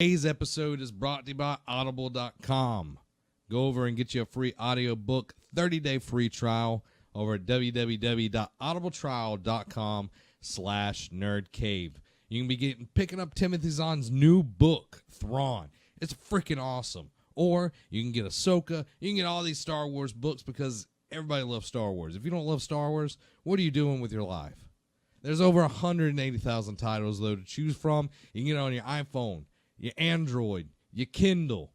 Today's episode is brought to you by Audible.com. Go over and get you a free audiobook 30-day free trial over at www.audibletrial.com/nerdcave. You can be picking up Timothy Zahn's new book, Thrawn. It's freaking awesome. Or you can get Ahsoka. You can get all these Star Wars books because everybody loves Star Wars. If you don't love Star Wars, what are you doing with your life? There's over 180,000 titles, though, to choose from. You can get it on your iPhone, your Android, your Kindle.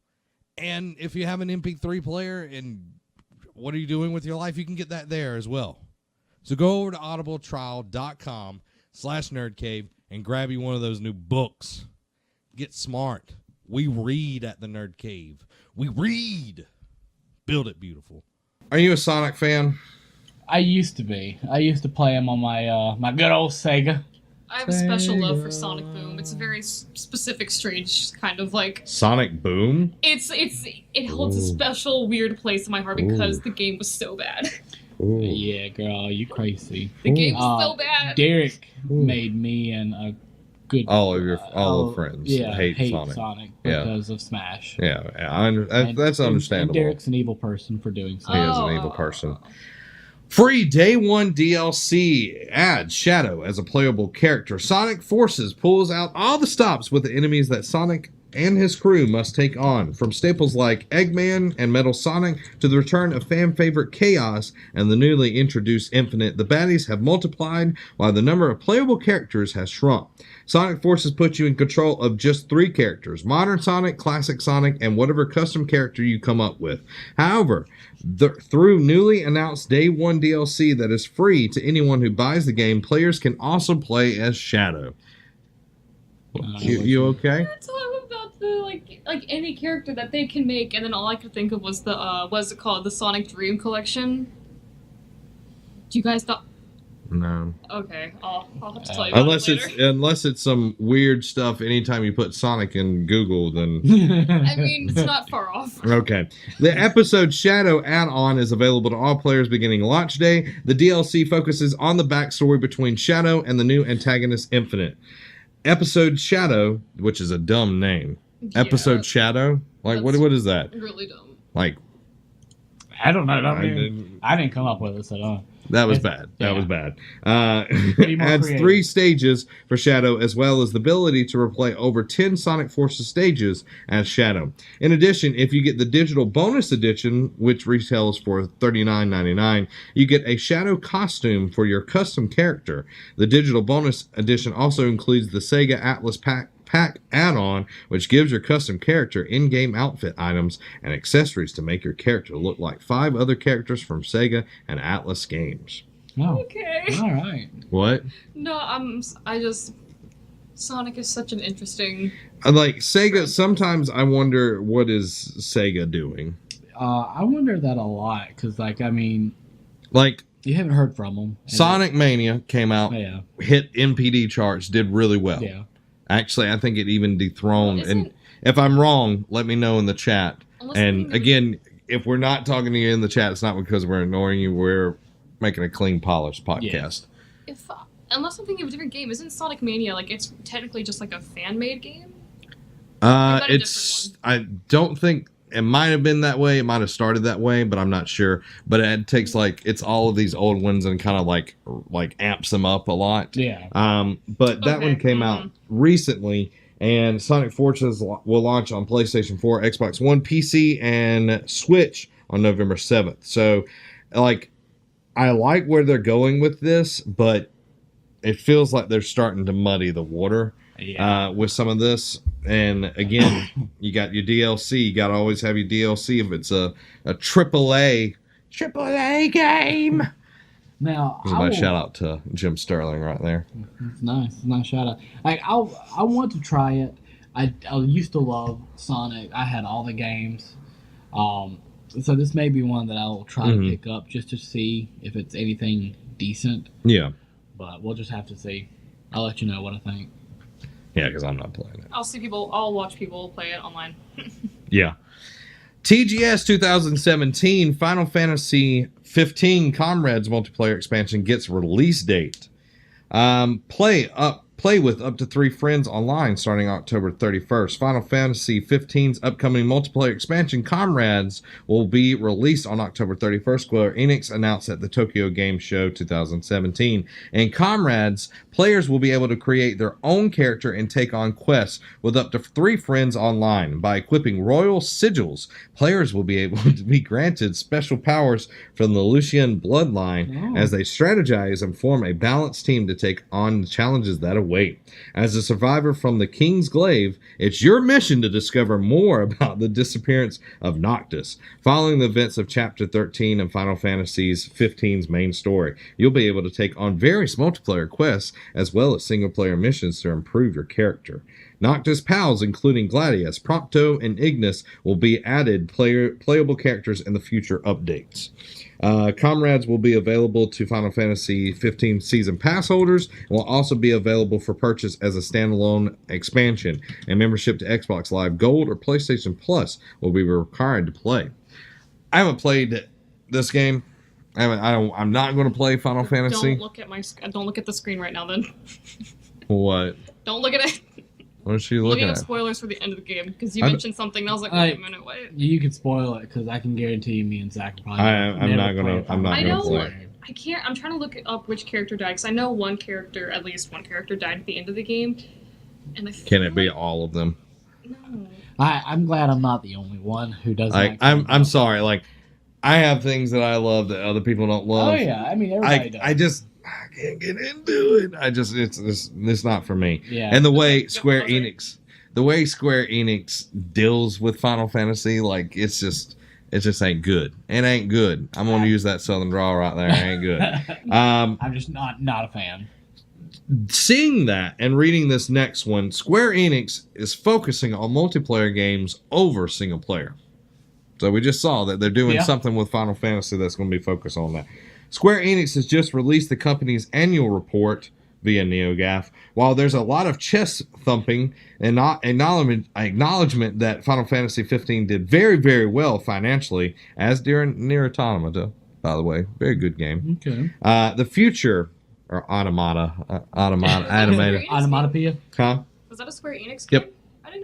And if you have an MP3 player and what are you doing with your life, you can get that there as well. So go over to audibletrial.com/nerdcave and grab you one of those new books. Get smart. We read at the Nerd Cave. We read. Build it beautiful. Are you a Sonic fan? I used to be. I used to play him on my my good old Sega. I have a special love for Sonic Boom. It's a very specific, strange kind of like... Sonic Boom? It holds a special, weird place in my heart because the game was so bad. Ooh. Yeah, girl, you crazy. The game was so bad. Derek made me and a good... all the friends hate Sonic because of Smash. Yeah, that's understandable. And Derek's an evil person for doing so. He is an evil person. Free Day 1 DLC adds Shadow as a playable character. Sonic Forces pulls out all the stops with the enemies that Sonic and his crew must take on. From staples like Eggman and Metal Sonic to the return of fan favorite Chaos and the newly introduced Infinite, the baddies have multiplied while the number of playable characters has shrunk. Sonic Forces puts you in control of just 3 characters: Modern Sonic, Classic Sonic, and whatever custom character you come up with. However, through newly announced Day 1 DLC that is free to anyone who buys the game, players can also play as Shadow. You okay? That's all about the like any character that they can make, and then all I could think of was the what's it called? The Sonic Dream Collection. Do you guys thought? No. Okay, I'll have to tell you about it later. Unless it's some weird stuff. Anytime you put Sonic in Google, then I mean it's not far off. Okay. The episode Shadow add-on is available to all players beginning launch day. The DLC focuses on the backstory between Shadow and the new antagonist Infinite. Episode Shadow, which is a dumb name. Yeah, Episode Shadow, like what is that? Really dumb. Like, I don't know. I didn't come up with this at all. That was bad. That was bad. Adds 3 stages for Shadow, as well as the ability to replay over 10 Sonic Forces stages as Shadow. In addition, if you get the digital bonus edition, which retails for $39.99, you get a Shadow costume for your custom character. The digital bonus edition also includes the Sega Atlas Pack add-on, which gives your custom character in-game outfit items and accessories to make your character look like 5 other characters from Sega and Atlas games. Oh, okay. All right. What? No, Sonic is such an interesting... Like, Sega, sometimes I wonder what is Sega doing. I wonder that a lot, because, like, I mean... Like... You haven't heard from them. Sonic Mania came out, hit NPD charts, did really well. Yeah. Actually, I think it even dethroned. And if I'm wrong, let me know in the chat. And again, if we're not talking to you in the chat, it's not because we're ignoring you. We're making a clean, polished podcast. If unless I'm thinking of a different game, isn't Sonic Mania like it's technically just like a fan-made game? I don't think it might have been that way. It might have started that way, but I'm not sure. But it takes it's all of these old ones and kind of like amps them up a lot. Yeah. But that one came out recently, and Sonic Forces will launch on PlayStation 4, Xbox One, PC, and Switch on November 7th. So, I like where they're going with this, but it feels like they're starting to muddy the water with some of this. And again, you got your DLC. You got to always have your DLC if it's a AAA game. Now, my shout out to Jim Sterling right there. That's nice. Nice shout out. I want to try it. I used to love Sonic. I had all the games. So this may be one that I'll try to pick up just to see if it's anything decent. Yeah. But we'll just have to see. I'll let you know what I think. Yeah, because I'm not playing it. I'll watch people play it online. Yeah. TGS 2017 Final Fantasy 15 Comrades multiplayer expansion gets release date. Play up Play with up to 3 friends online starting October 31st. Final Fantasy 15's upcoming multiplayer expansion, Comrades, will be released on October 31st. Square Enix announced at the Tokyo Game Show 2017. In Comrades, players will be able to create their own character and take on quests with up to 3 friends online. By equipping royal sigils, players will be able to be granted special powers from the Lucian bloodline as they strategize and form a balanced team to take on the challenges that await. As a survivor from the King's Glaive, it's your mission to discover more about the disappearance of Noctis. Following the events of Chapter 13 and Final Fantasy 15's main story, you'll be able to take on various multiplayer quests as well as single-player missions to improve your character. Noctis pals, including Gladius, Pt.2, and Ignis, will be added playable characters in the future updates. Comrades will be available to Final Fantasy 15 Season Pass holders and will also be available for purchase as a standalone expansion. And membership to Xbox Live Gold or PlayStation Plus will be required to play. I haven't played this game. I'm not going to play Final Fantasy. Don't look at the screen right now. Then. What? Don't look at it. What is she looking at? Spoilers for the end of the game because you mentioned something and I was like, wait a minute, wait. You can spoil it because I can guarantee me and Zach probably. I'm not gonna play. I can't. I'm trying to look up which character died because I know at least one character died at the end of the game, and can it be all of them? No. I'm glad I'm not the only one who doesn't. I'm sorry. Like, I have things that I love that other people don't love. Oh yeah, I mean everybody does. I can't get into it. It's not for me. Yeah. And the way Square Enix deals with Final Fantasy, like it just ain't good. It ain't good. I'm gonna use that southern drawl right there. It ain't good. I'm just not a fan. Seeing that and reading this next one, Square Enix is focusing on multiplayer games over single player. So we just saw that they're doing something with Final Fantasy that's going to be focused on that. Square Enix has just released the company's annual report via NeoGAF. While there's a lot of chest thumping and not acknowledgement that Final Fantasy 15 did very, very well financially, as during Nier Automata, by the way, very good game. Okay. The future, or Automata, Automatopoeia. Huh? Was that a Square Enix game? Yep.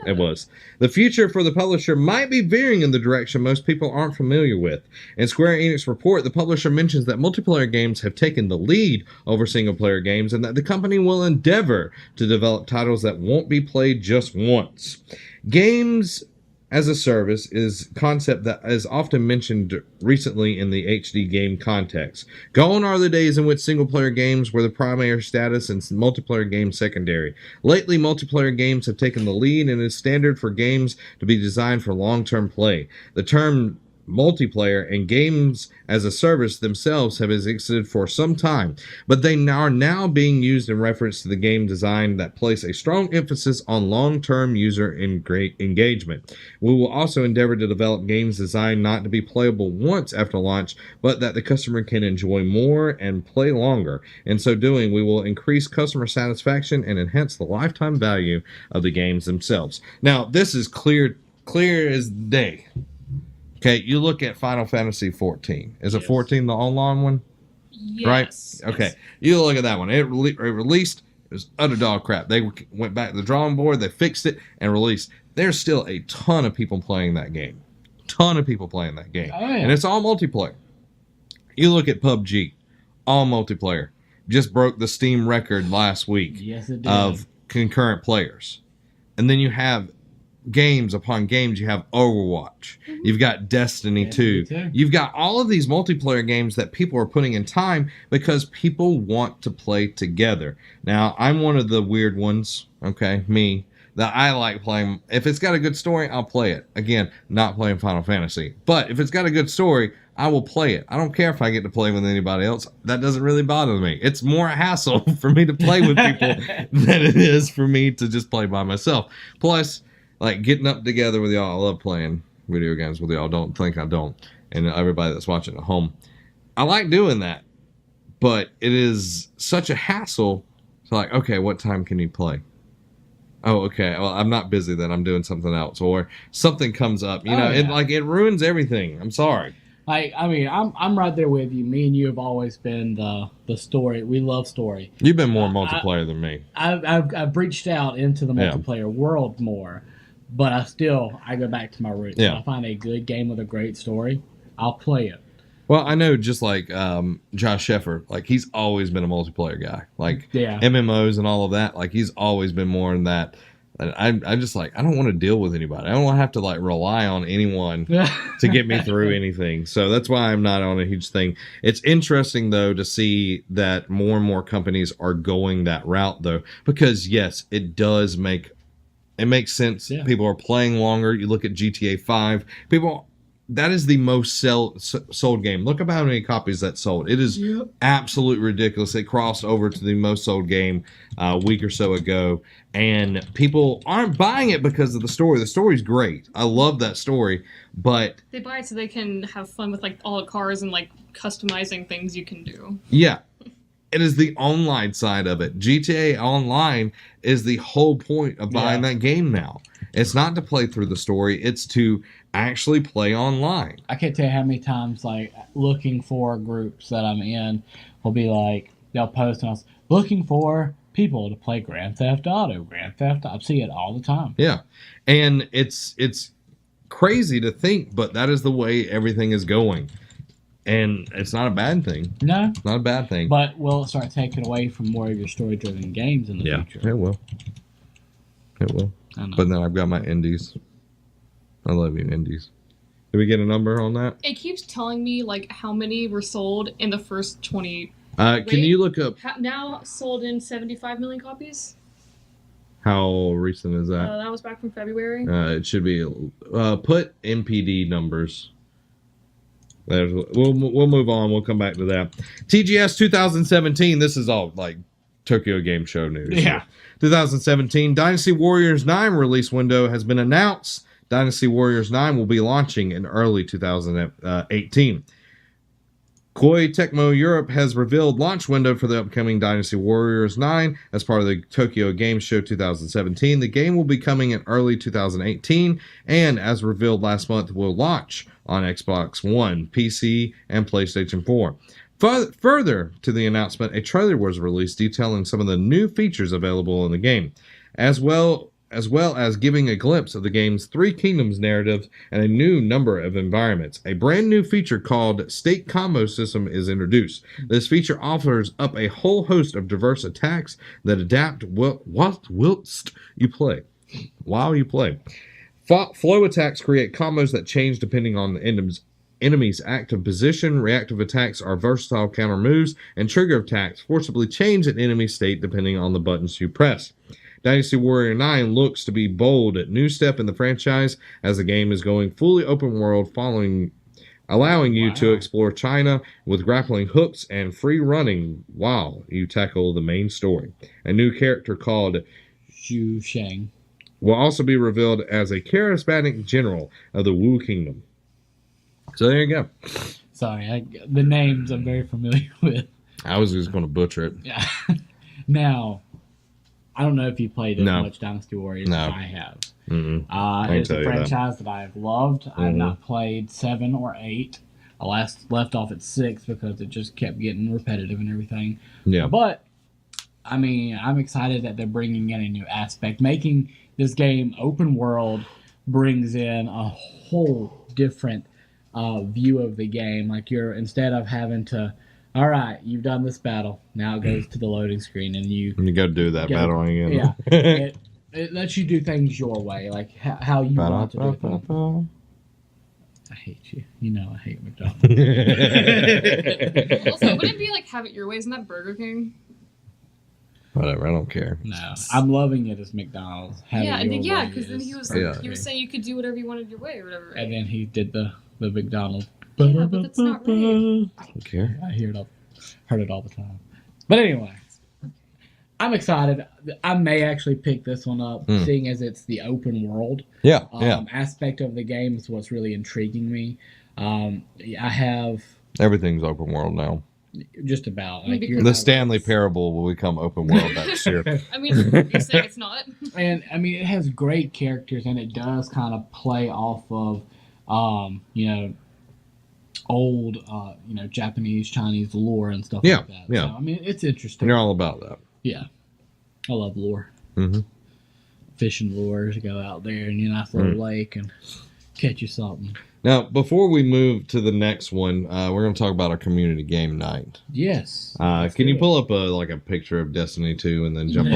It was. The future for the publisher might be veering in the direction most people aren't familiar with. In Square Enix report, the publisher mentions that multiplayer games have taken the lead over single-player games and that the company will endeavor to develop titles that won't be played just once. Games as a service is a concept that is often mentioned recently in the HD game context. Gone are the days in which single-player games were the primary status and multiplayer games secondary. Lately, multiplayer games have taken the lead and is standard for games to be designed for long-term play. The term multiplayer and games as a service themselves have existed for some time, but they are now being used in reference to the game design that place a strong emphasis on long-term user engagement. We will also endeavor to develop games designed not to be playable once after launch, but that the customer can enjoy more and play longer. In so doing, we will increase customer satisfaction and enhance the lifetime value of the games themselves. Now, this is clear as day. Okay, you look at Final Fantasy 14. Is it 14 the online one? Yes. Right? Okay. You look at that one. It released. It was utter dog crap. They went back to the drawing board. They fixed it and released. There's still a ton of people playing that game. Oh, yeah. And it's all multiplayer. You look at PUBG. All multiplayer. Just broke the Steam record last week of concurrent players. And then you have games upon games. You have Overwatch. You've got Destiny 2. You've got all of these multiplayer games that people are putting in time because people want to play together. Now, I'm one of the weird ones, okay, me, that I like playing. If it's got a good story, I'll play it. Again, not playing Final Fantasy. But if it's got a good story, I will play it. I don't care if I get to play with anybody else. That doesn't really bother me. It's more a hassle for me to play with people than it is for me to just play by myself. Plus, like getting up together with y'all. I love playing video games with y'all. Don't think I don't. And everybody that's watching at home. I like doing that. But it is such a hassle. So like, okay, what time can you play? Oh, okay. Well, I'm not busy then. I'm doing something else. Or something comes up. You know, it ruins everything. I'm sorry. Like, I mean, I'm right there with you. Me and you have always been the story. We love story. You've been more multiplayer than me. I've reached out into the multiplayer world more, but I go back to my roots. Yeah. When I find a good game with a great story, I'll play it. Well, I know just like Josh Sheffer, like he's always been a multiplayer guy. Like MMOs and all of that, like he's always been more in that. And I'm just like, I don't want to deal with anybody. I don't want to have to like rely on anyone to get me through anything. So that's why I'm not on a huge thing. It's interesting though to see that more and more companies are going that route though, because yes, it makes sense. Yeah. People are playing longer. You look at GTA 5, that is the most sold game. Look up how many copies that sold. It is absolutely ridiculous. It crossed over to the most sold game a week or so ago. And people aren't buying it because of the story. The story's great. I love that story. But they buy it so they can have fun with like all the cars and like customizing things you can do. Yeah. It is the online side of it. GTA Online is the whole point of buying that game now. It's not to play through the story. It's to actually play online. I can't tell you how many times, like, looking for groups that I'm in will be like, they'll post and I'll say, looking for people to play Grand Theft Auto. I see it all the time. Yeah. And it's crazy to think, but that is the way everything is going. And it's not a bad thing. No. It's not a bad thing. But will it start taking away from more of your story-driven games in the future? It will. It will. I know. But then I've got my indies. I love you, indies. Did we get a number on that? It keeps telling me like how many were sold in the first 20. Can you look up now sold in 75 million copies? How recent is that? That was back from February. It should be put MPD numbers. We'll move on. We'll come back to that. TGS 2017. This is all like Tokyo Game Show news. Yeah. 2017 Dynasty Warriors 9 release window has been announced. Dynasty Warriors 9 will be launching in early 2018. Koei Tecmo Europe has revealed launch window for the upcoming Dynasty Warriors 9 as part of the Tokyo Game Show 2017. The game will be coming in early 2018 and, as revealed last month, will launch on Xbox One, PC, and PlayStation 4. Further to the announcement, a trailer was released detailing some of the new features available in the game, as well as giving a glimpse of the game's Three Kingdoms narrative and a new number of environments. A brand new feature called State Combo System is introduced. This feature offers up a whole host of diverse attacks that adapt whilst you play. While you play. Flow attacks create combos that change depending on the enemy's active position. Reactive attacks are versatile counter moves, and trigger attacks forcibly change an enemy's state depending on the buttons you press. Dynasty Warrior 9 looks to be bold new step in the franchise as the game is going fully open world, allowing you to explore China with grappling hooks and free running while you tackle the main story. A new character called Xu Sheng will also be revealed as a charismatic general of the Wu Kingdom. So there you go. Sorry, the names I'm very familiar with. I was just going to butcher it. Yeah. Now, I don't know if you played as much Dynasty Warriors as I have. It's a franchise that I have loved. I have not played 7 or 8. I left off at 6 because it just kept getting repetitive and everything. Yeah. But, I mean, I'm excited that they're bringing in a new aspect. Making this game open world brings in a whole different view of the game. Like, instead of having to, all right, you've done this battle. Now it goes to the loading screen, and you go do that battle again. Yeah, it lets you do things your way, like how you want to do things. I hate you. You know I hate McDonald's. Also, wouldn't it be like have it your way? Isn't that Burger King? Whatever, I don't care. No, I'm loving it as McDonald's. Because then he was saying you could do whatever you wanted your way or whatever. Right? And then he did the McDonald's. Yeah, but that's not right. I don't care. I heard it all the time. But anyway, I'm excited. I may actually pick this one up, seeing as it's the open world. Yeah, aspect of the game is what's really intriguing me. I have everything's open world now. Just about. Like the Stanley Parable will become open world next year. I mean, you're saying it's not. And I mean, it has great characters, and it does kind of play off of, old, Japanese, Chinese lore and stuff Yeah, like that. yeah. So, I mean, it's interesting. They're all about that. Yeah, I love lore. Mm-hmm. Fishing lures, go out there in a nice little lake and catch you something. Now, before we move to the next one, we're going to talk about our community game night. Yes. Can you pull up a picture of Destiny 2 and then jump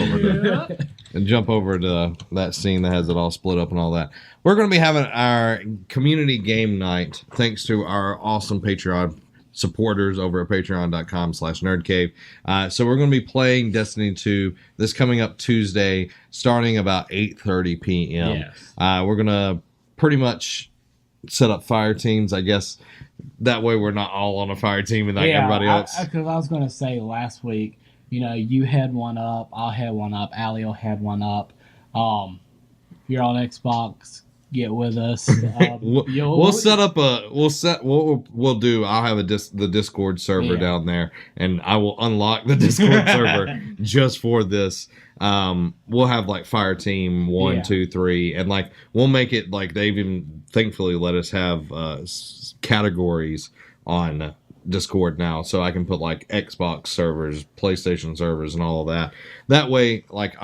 over to that scene that has it all split up and all that? We're going to be having our community game night thanks to our awesome Patreon supporters over at patreon.com/nerdcave. So we're going to be playing Destiny 2 this coming up Tuesday starting about 8:30 p.m. Yes. We're going to pretty much set up fire teams, I guess. That way we're not all on a fire team and like everybody else. Because I was going to say last week, you had one up, I had one up, Alio had one up. If you're on Xbox, get with us. We'll set up we'll do. I'll have the Discord server down there, and I will unlock the Discord server just for this. We'll have like fire team 1, 2, 3, and like we'll make it like they've even thankfully let us have categories on Discord now, so I can put like Xbox servers, PlayStation servers, and all of that. That way, like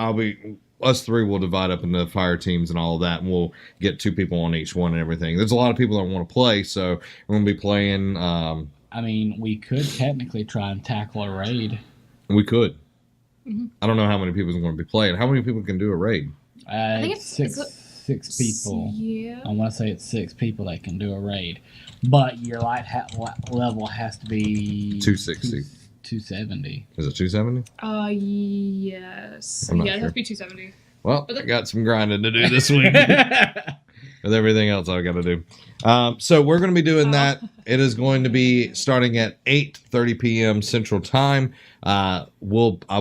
us three will divide up into fire teams and all of that, and we'll get 2 people on each one and everything. There's a lot of people that want to play, so we're going to be playing. I mean, we could technically try and tackle a raid. We could. Mm-hmm. I don't know how many people are going to be playing. How many people can do a raid? I think it's six people. Yeah. I want to say it's 6 people that can do a raid. But your light level has to be 260. 270. Is it 270? Yes. I'm not It sure. has to be 270. Well, I got some grinding to do this week. With everything else I got to do. So we're going to be doing that. It is going to be starting at 8:30 p.m. Central Time. I'll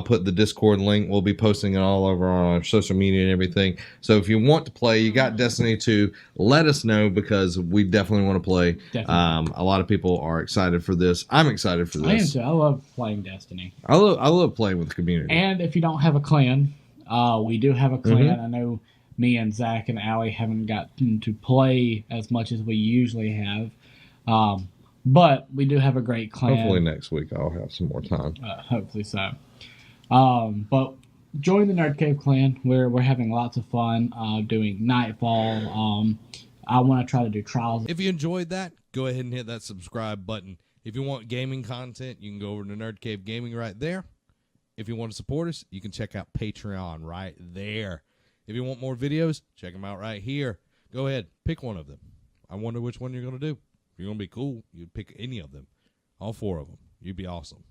put the Discord link. We'll be posting it all over on our social media and everything. So if you want to play, you got Destiny 2, let us know because we definitely want to play. Definitely. A lot of people are excited for this. I'm excited for this. I am too. I love playing Destiny. I love playing with the community. And if you don't have a clan, we do have a clan. I know me and Zach and Allie haven't gotten to play as much as we usually have. But we do have a great clan. Hopefully next week I'll have some more time. Hopefully so. But join the Nerd Cave clan. We're having lots of fun doing Nightfall. I want to try to do Trials. If you enjoyed that, go ahead and hit that subscribe button. If you want gaming content, you can go over to Nerd Cave Gaming right there. If you want to support us, you can check out Patreon right there. If you want more videos, check them out right here. Go ahead, pick one of them. I wonder which one you're going to do. If you're going to be cool, you'd pick any of them. All 4 of them. You'd be awesome.